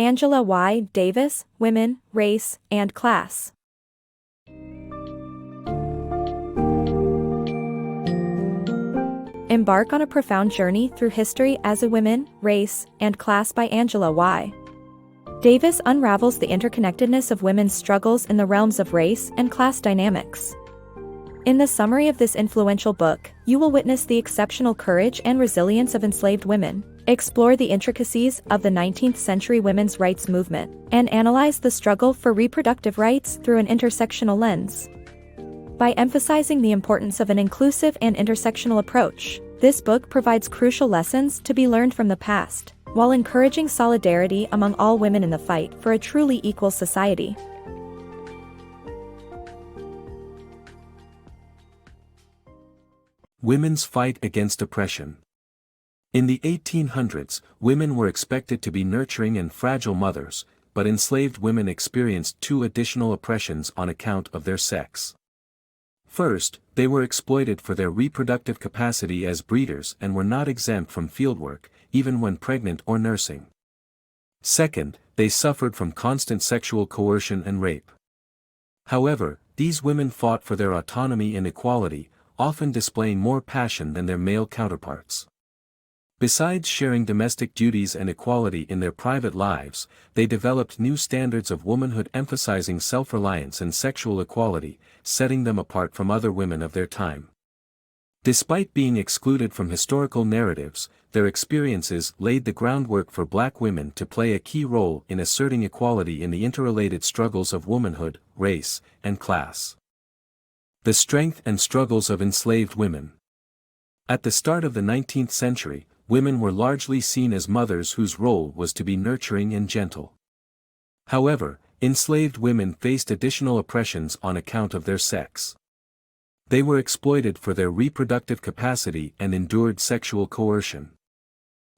Angela Y. Davis, Women, Race, and Class. Embark on a profound journey through history as a woman, race, and class by Angela Y. Davis unravels the interconnectedness of women's struggles in the realms of race and class dynamics. In the summary of this influential book, you will witness the exceptional courage and resilience of enslaved women, explore the intricacies of the 19th century women's rights movement, and analyze the struggle for reproductive rights through an intersectional lens. By emphasizing the importance of an inclusive and intersectional approach, this book provides crucial lessons to be learned from the past, while encouraging solidarity among all women in the fight for a truly equal society. Women's fight against oppression. In the 1800s, women were expected to be nurturing and fragile mothers, but enslaved women experienced two additional oppressions on account of their sex. First, they were exploited for their reproductive capacity as breeders and were not exempt from fieldwork, even when pregnant or nursing. Second, they suffered from constant sexual coercion and rape. However, these women fought for their autonomy and equality, often displaying more passion than their male counterparts. Besides sharing domestic duties and equality in their private lives, they developed new standards of womanhood emphasizing self-reliance and sexual equality, setting them apart from other women of their time. Despite being excluded from historical narratives, their experiences laid the groundwork for Black women to play a key role in asserting equality in the interrelated struggles of womanhood, race, and class. The strength and struggles of enslaved women. At the start of the 19th century, women were largely seen as mothers whose role was to be nurturing and gentle. However, enslaved women faced additional oppressions on account of their sex. They were exploited for their reproductive capacity and endured sexual coercion.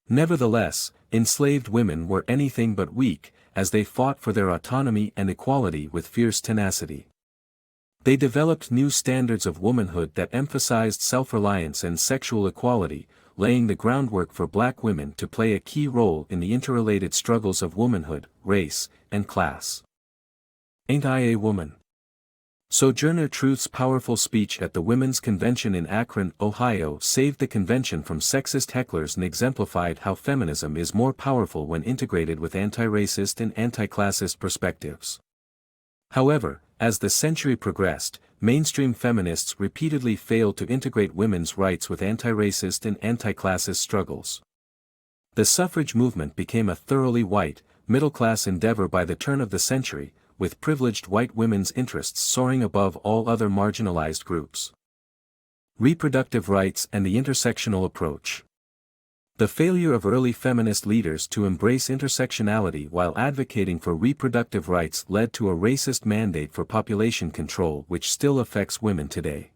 Nevertheless, enslaved women were anything but weak, as they fought for their autonomy and equality with fierce tenacity. They developed new standards of womanhood that emphasized self-reliance and sexual equality, laying the groundwork for Black women to play a key role in the interrelated struggles of womanhood, race, and class. Ain't I a Woman? Sojourner Truth's powerful speech at the Women's Convention in Akron, Ohio saved the convention from sexist hecklers and exemplified how feminism is more powerful when integrated with anti-racist and anti-classist perspectives. However, as the century progressed, mainstream feminists repeatedly failed to integrate women's rights with anti-racist and anti-classist struggles. The suffrage movement became a thoroughly white, middle-class endeavor by the turn of the century, with privileged white women's interests soaring above all other marginalized groups. Reproductive rights and the intersectional approach. The failure of early feminist leaders to embrace intersectionality while advocating for reproductive rights led to a racist mandate for population control which still affects women today.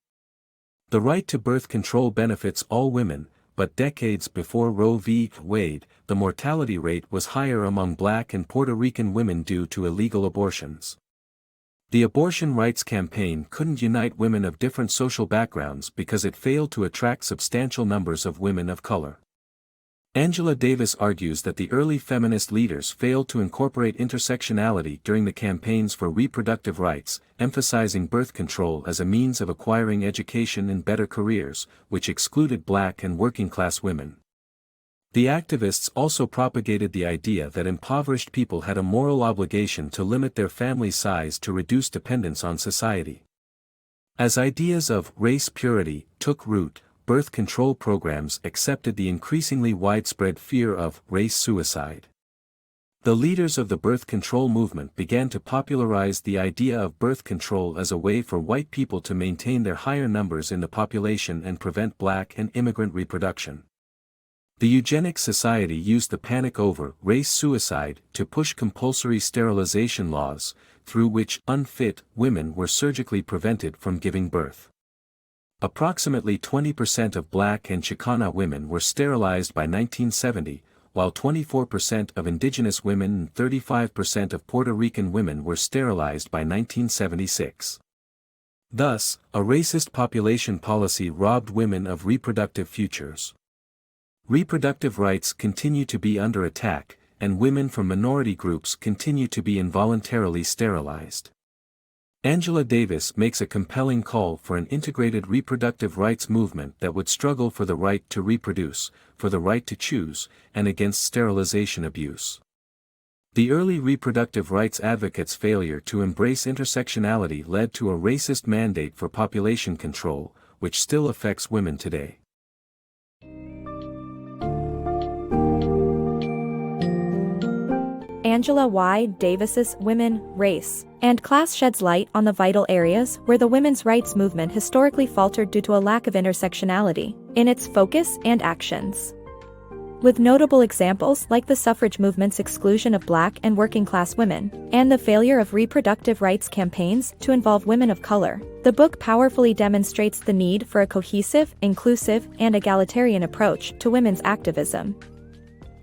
The right to birth control benefits all women, but decades before Roe v. Wade, the mortality rate was higher among Black and Puerto Rican women due to illegal abortions. The abortion rights campaign couldn't unite women of different social backgrounds because it failed to attract substantial numbers of women of color. Angela Davis argues that the early feminist leaders failed to incorporate intersectionality during the campaigns for reproductive rights, emphasizing birth control as a means of acquiring education and better careers, which excluded Black and working-class women. The activists also propagated the idea that impoverished people had a moral obligation to limit their family size to reduce dependence on society. As ideas of race purity took root, birth control programs accepted the increasingly widespread fear of race suicide. The leaders of the birth control movement began to popularize the idea of birth control as a way for white people to maintain their higher numbers in the population and prevent Black and immigrant reproduction. The Eugenics Society used the panic over race suicide to push compulsory sterilization laws, through which unfit women were surgically prevented from giving birth. Approximately 20% of Black and Chicana women were sterilized by 1970, while 24% of indigenous women and 35% of Puerto Rican women were sterilized by 1976. Thus, a racist population policy robbed women of reproductive futures. Reproductive rights continue to be under attack, and women from minority groups continue to be involuntarily sterilized. Angela Davis makes a compelling call for an integrated reproductive rights movement that would struggle for the right to reproduce, for the right to choose, and against sterilization abuse. The early reproductive rights advocates' failure to embrace intersectionality led to a racist mandate for population control, which still affects women today. Angela Y. Davis's Women, Race, and Class sheds light on the vital areas where the women's rights movement historically faltered due to a lack of intersectionality in its focus and actions. With notable examples like the suffrage movement's exclusion of Black and working-class women, and the failure of reproductive rights campaigns to involve women of color, the book powerfully demonstrates the need for a cohesive, inclusive, and egalitarian approach to women's activism.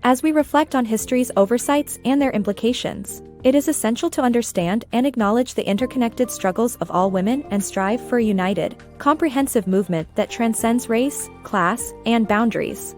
As we reflect on history's oversights and their implications, it is essential to understand and acknowledge the interconnected struggles of all women and strive for a united, comprehensive movement that transcends race, class, and boundaries.